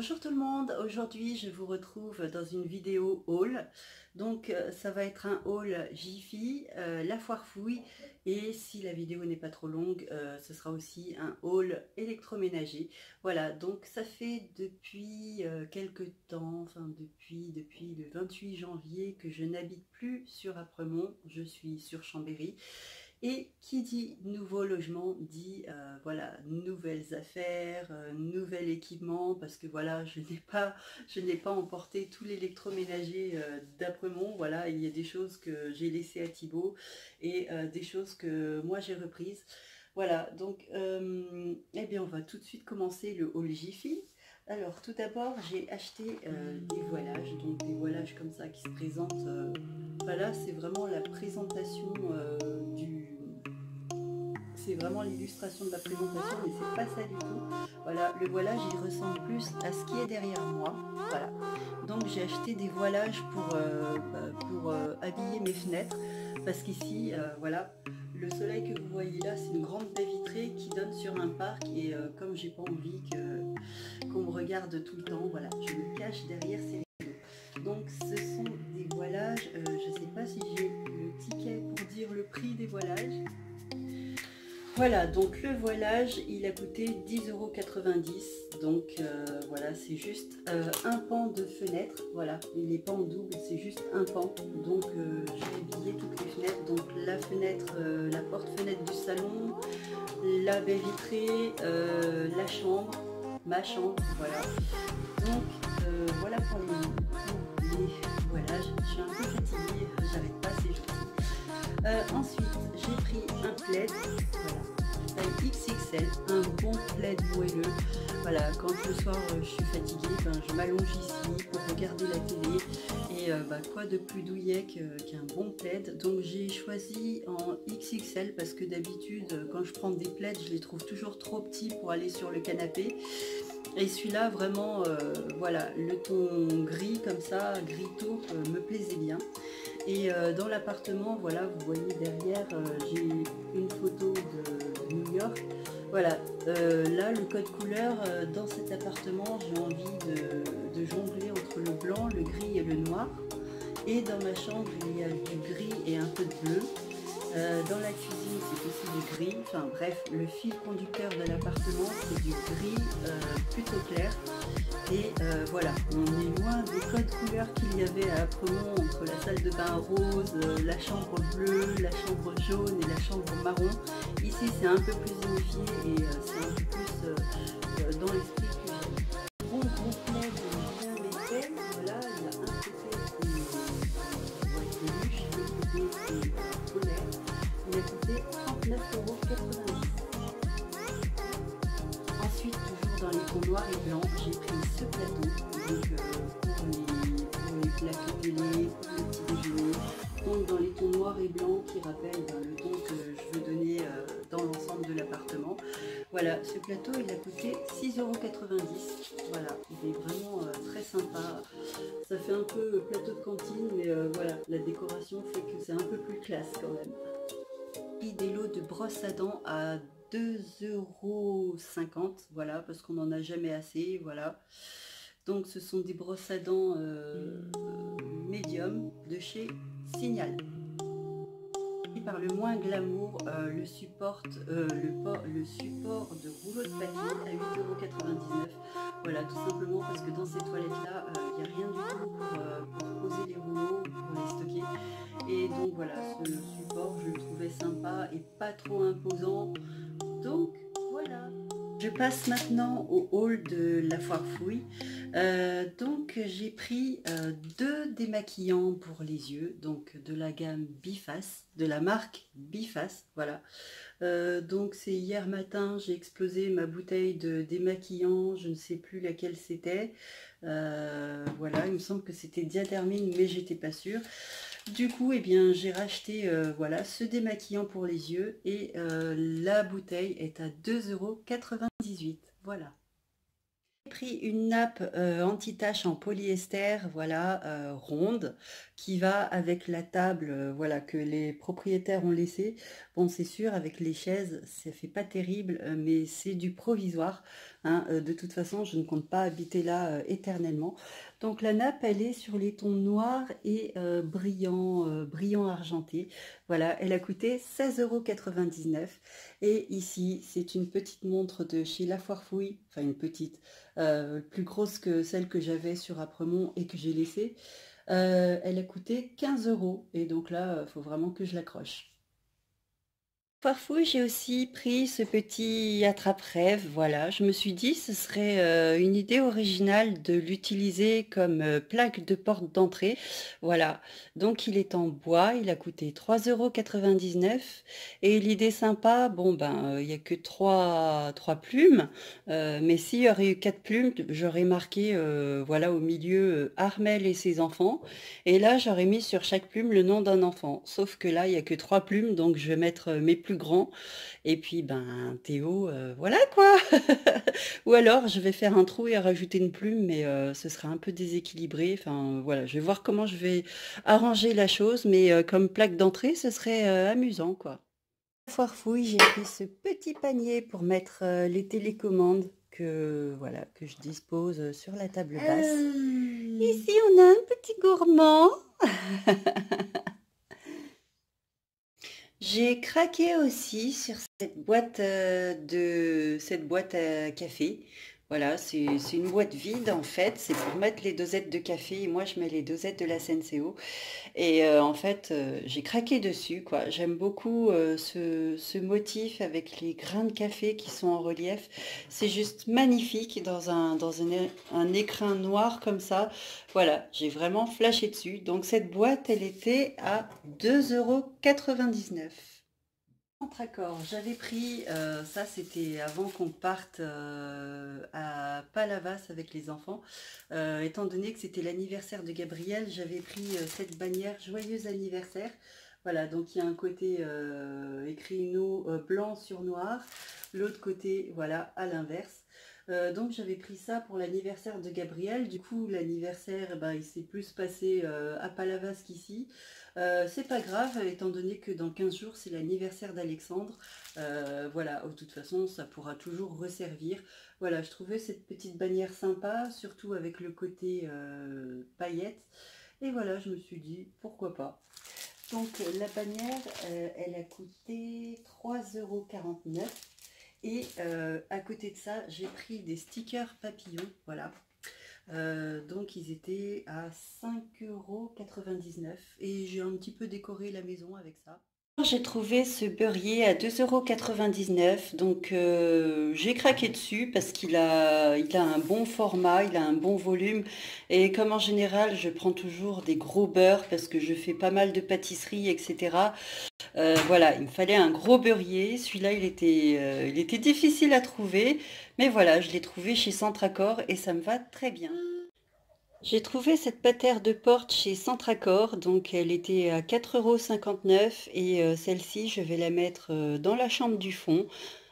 Bonjour tout le monde, aujourd'hui je vous retrouve dans une vidéo haul. Donc ça va être un haul Jiffy, la foire fouille, et si la vidéo n'est pas trop longue, ce sera aussi un haul électroménager. Voilà, donc ça fait depuis quelques temps, enfin depuis le 28 janvier que je n'habite plus sur Apremont, je suis sur Chambéry. Et qui dit nouveau logement dit voilà, nouvelles affaires, nouvel équipement, parce que voilà, je n'ai pas emporté tout l'électroménager d'Apremont. Voilà, il y a des choses que j'ai laissées à Thibaut et des choses que moi j'ai reprises. Voilà, donc eh bien on va tout de suite commencer le haul Jiffy. Alors tout d'abord j'ai acheté des voilages, donc des voilages comme ça qui se présentent. Voilà, c'est vraiment la présentation c'est vraiment l'illustration de la présentation, mais c'est pas ça du tout. Voilà, le voilage il ressemble plus à ce qui est derrière moi. Voilà, donc j'ai acheté des voilages pour habiller mes fenêtres, parce qu'ici voilà, le soleil que vous voyez là, c'est une grande baie vitrée qui donne sur un parc, et comme j'ai pas envie qu'on me regarde tout le temps, voilà, je me cache derrière ces rideaux. Donc ce sont des voilages, je sais pas si j'ai le ticket pour dire le prix des voilages. Voilà, donc le voilage, il a coûté 10,90 €. Donc voilà, c'est juste un pan de fenêtre. Voilà, il n'est pas en double, c'est juste un pan. Donc j'ai habillé toutes les fenêtres. Donc la fenêtre, la porte-fenêtre du salon, la baie vitrée, la chambre, ma chambre, voilà. Donc voilà pour les voilages. Je suis un peu fatiguée, j'arrête pas ces jours-ci. Ensuite, j'ai pris un plaid, voilà, taille XXL, un bon plaid moelleux. Voilà, quand le soir je suis fatiguée, ben, je m'allonge ici pour regarder la télé, et quoi de plus douillet qu'un bon plaid. Donc j'ai choisi en XXL parce que d'habitude quand je prends des plaids, je les trouve toujours trop petits pour aller sur le canapé. Et celui-là, vraiment, voilà, le ton gris comme ça, gris taupe, me plaisait bien. Et dans l'appartement, voilà, vous voyez derrière, j'ai une photo de New York. Voilà, là, le code couleur, dans cet appartement, j'ai envie de jongler entre le blanc, le gris et le noir. Et dans ma chambre, il y a du gris et un peu de bleu. Dans la cuisine, c'est aussi du gris. Enfin bref, le fil conducteur de l'appartement, c'est du gris plutôt clair. Et voilà, on est loin des codes couleurs qu'il y avait à Apremont entre la salle de bain rose, la chambre bleue, la chambre jaune et la chambre marron. Ici, c'est un peu plus unifié et c'est un peu plus dans l'esprit que j'ai. Bon, gros plaid bien épais, voilà, il y a un côté c'est peluche, l'autre côté c'est polaire. Il a coûté 39,90 €. Ensuite, toujours dans les tons noirs et blancs, j'ai pris ce plateau, donc pour les plaques télé, pour le petit déjeuner. Donc dans les tons noirs et blancs qui rappellent le ton que je veux donner dans l'ensemble de l'appartement. Voilà, ce plateau il a coûté 6,90 €. Voilà, il est vraiment très sympa. Ça fait un peu plateau de cantine, mais voilà, la décoration fait que c'est un peu plus classe quand même. Des lots de brosses à dents à 2,50 €, voilà, parce qu'on n'en a jamais assez, voilà. Donc ce sont des brosses à dents médium de chez Signal. Et par le moins glamour, le support de rouleau de papier à 8,99 €. Voilà, tout simplement parce que dans ces toilettes là, il n'y a rien du tout pour poser les rouleaux, pour les stocker. Et donc voilà, ce support je le trouvais sympa et pas trop imposant. Donc voilà. Je passe maintenant au haul de la foire fouille. Donc j'ai pris deux démaquillants pour les yeux, donc de la gamme Biface, de la marque Biface, voilà. Donc c'est hier matin, j'ai explosé ma bouteille de démaquillant, je ne sais plus laquelle c'était. Voilà, il me semble que c'était Diadermine, mais j'étais pas sûre. Du coup, eh bien, j'ai racheté voilà, ce démaquillant pour les yeux, et la bouteille est à 2,98 €. Voilà. J'ai pris une nappe anti-tache en polyester, voilà, ronde, qui va avec la table, voilà, que les propriétaires ont laissée. Bon, c'est sûr, avec les chaises, ça fait pas terrible, mais c'est du provisoire. hein. De toute façon, je ne compte pas habiter là éternellement. Donc la nappe, elle est sur les tons noirs et brillant argenté. Voilà, elle a coûté 16,99 €. Et ici, c'est une petite montre de chez La Foire Fouille, enfin une petite, plus grosse que celle que j'avais sur Apremont et que j'ai laissée. Elle a coûté 15 €. Et donc là, il faut vraiment que je l'accroche. Parfois, j'ai aussi pris ce petit attrape-rêve, voilà. Je me suis dit, ce serait une idée originale de l'utiliser comme plaque de porte d'entrée. Voilà. Donc, il est en bois, il a coûté 3,99 € Et l'idée sympa, bon, ben, il n'y a que trois plumes. Mais s'il y aurait eu 4 plumes, j'aurais marqué, voilà, au milieu, Armel et ses enfants. Et là, j'aurais mis sur chaque plume le nom d'un enfant. Sauf que là, il n'y a que 3 plumes, donc je vais mettre mes plus grands. Et puis, ben, Théo, voilà quoi. Ou alors, je vais faire un trou et rajouter une plume, mais ce sera un peu déséquilibré. Enfin, voilà, je vais voir comment je vais arranger la chose, mais comme plaque d'entrée, ce serait amusant, quoi. Foire fouille, j'ai pris ce petit panier pour mettre les télécommandes que je dispose sur la table basse. Ici, on a un petit gourmand. J'ai craqué aussi sur cette boîte à café. Voilà, c'est une boîte vide en fait. C'est pour mettre les dosettes de café. Et moi, je mets les dosettes de la Senseo. Et en fait, j'ai craqué dessus, quoi. J'aime beaucoup ce motif avec les grains de café qui sont en relief. C'est juste magnifique un écrin noir comme ça. Voilà, j'ai vraiment flashé dessus. Donc cette boîte, elle était à 2,99 €. Accord, j'avais pris, ça c'était avant qu'on parte à Palavas avec les enfants. Étant donné que c'était l'anniversaire de Gabriel, j'avais pris cette bannière Joyeux anniversaire. Voilà, donc il y a un côté écrit blanc sur noir, l'autre côté, voilà, à l'inverse. Donc j'avais pris ça pour l'anniversaire de Gabriel. Du coup, l'anniversaire, eh ben, il s'est plus passé à Palavas qu'ici. C'est pas grave, étant donné que dans 15 jours, c'est l'anniversaire d'Alexandre. Voilà, de toute façon, ça pourra toujours resservir. Voilà, je trouvais cette petite bannière sympa, surtout avec le côté paillettes. Et voilà, je me suis dit, pourquoi pas. Donc la bannière, elle a coûté 3,49 € et à côté de ça, j'ai pris des stickers papillons, voilà. Donc ils étaient à 5,99 € et j'ai un petit peu décoré la maison avec ça. J'ai trouvé ce beurrier à 2,99 €, donc j'ai craqué dessus parce il a un bon format, il a un bon volume et comme en général je prends toujours des gros beurres parce que je fais pas mal de pâtisserie, etc. Voilà, il me fallait un gros beurrier. Celui-là, il était difficile à trouver, mais voilà, je l'ai trouvé chez Centracor et ça me va très bien. J'ai trouvé cette patère de porte chez Centracor, donc elle était à 4,59 € et celle-ci, je vais la mettre dans la chambre du fond.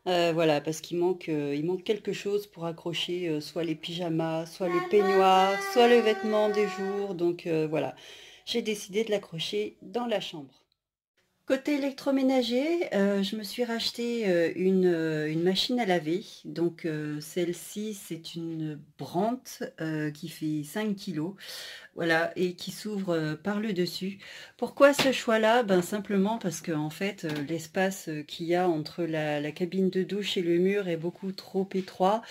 Voilà, parce il manque quelque chose pour accrocher soit les pyjamas, soit les peignoirs, soit le vêtement des jours. Donc voilà, j'ai décidé de l'accrocher dans la chambre. Côté électroménager, je me suis racheté une machine à laver. Donc celle-ci, c'est une Brandt qui fait 5 kilos. Voilà, et qui s'ouvre par le dessus. Pourquoi ce choix-là? Ben simplement parce que en fait, l'espace qu'il y a entre la cabine de douche et le mur est beaucoup trop étroit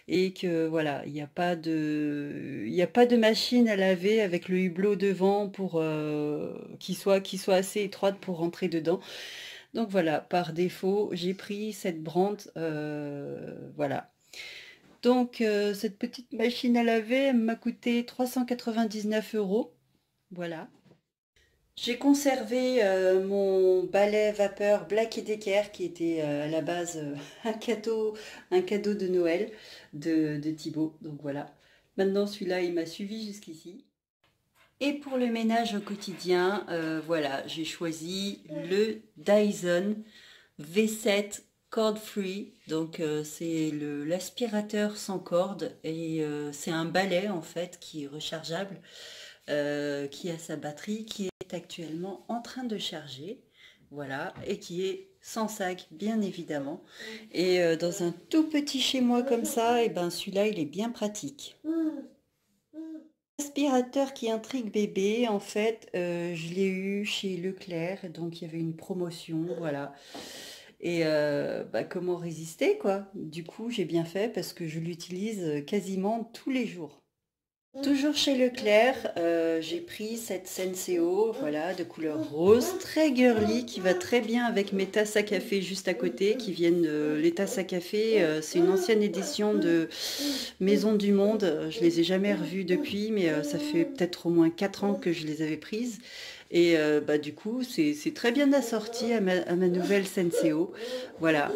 et que voilà, il y a pas de machine à laver avec le hublot devant pour qui soit assez étroite pour rentrer dedans. Donc voilà, par défaut, j'ai pris cette Brandt, voilà. Donc, cette petite machine à laver, elle m'a coûté 399 €. Voilà. J'ai conservé mon balai vapeur Black Decker qui était à la base un cadeau de Noël de Thibaut. Donc voilà. Maintenant, celui-là, il m'a suivi jusqu'ici. Et pour le ménage au quotidien, voilà, j'ai choisi le Dyson V7 cord free. Donc c'est l'aspirateur sans corde et c'est un balai en fait qui est rechargeable, qui a sa batterie qui est actuellement en train de charger. voilà, et qui est sans sac, bien évidemment. Et dans un tout petit chez moi comme ça, et ben celui-là, il est bien pratique. Aspirateur qui intrigue bébé, en fait, je l'ai eu chez Leclerc, donc il y avait une promotion, voilà. Et bah, comment résister, quoi? Du coup, j'ai bien fait parce que je l'utilise quasiment tous les jours. Toujours chez Leclerc, j'ai pris cette Senseo, voilà, de couleur rose, très girly, qui va très bien avec mes tasses à café juste à côté, qui viennent, les tasses à café, c'est une ancienne édition de Maison du Monde. Je les ai jamais revues depuis, mais ça fait peut-être au moins 4 ans que je les avais prises. Et bah, du coup, c'est très bien assorti à ma nouvelle Senseo. Voilà.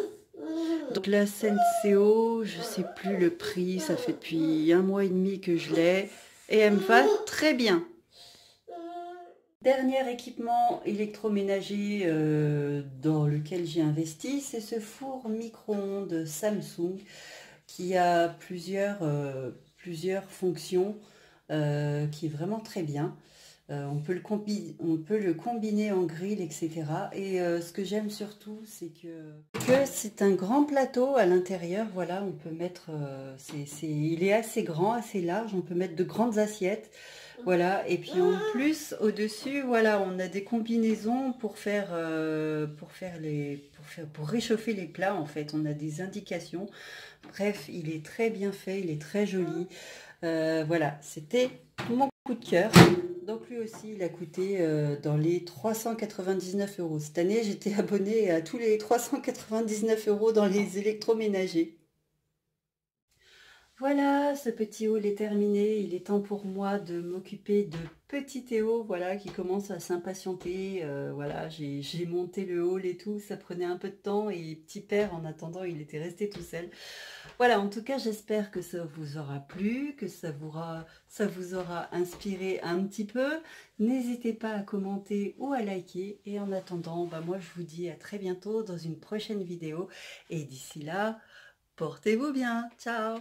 Donc la Senseo, je sais plus le prix, ça fait depuis 1 mois et demi que je l'ai et elle me va très bien. Dernier équipement électroménager dans lequel j'ai investi, c'est ce four micro-ondes Samsung qui a plusieurs fonctions, qui est vraiment très bien. On peut le combiner en grill, etc. Et ce que j'aime surtout, que c'est un grand plateau à l'intérieur. Voilà, on peut mettre, il est assez grand, assez large. On peut mettre de grandes assiettes. Voilà, et puis en plus, au-dessus, voilà, on a des combinaisons pour réchauffer les plats, en fait. On a des indications. Bref, il est très bien fait, il est très joli. Voilà, c'était mon coup de cœur. Donc lui aussi, il a coûté dans les 399 euros. Cette année, j'étais abonnée à tous les 399 euros dans les électroménagers. Voilà, ce petit haul est terminé. Il est temps pour moi de m'occuper de petit Théo, voilà, qui commence à s'impatienter. Voilà, j'ai monté le haul et tout, ça prenait un peu de temps et petit père, en attendant, il était resté tout seul. Voilà, en tout cas, j'espère que ça vous aura plu, que ça vous aura inspiré un petit peu. N'hésitez pas à commenter ou à liker. Et en attendant, bah, moi, je vous dis à très bientôt dans une prochaine vidéo. Et d'ici là, portez-vous bien. Ciao!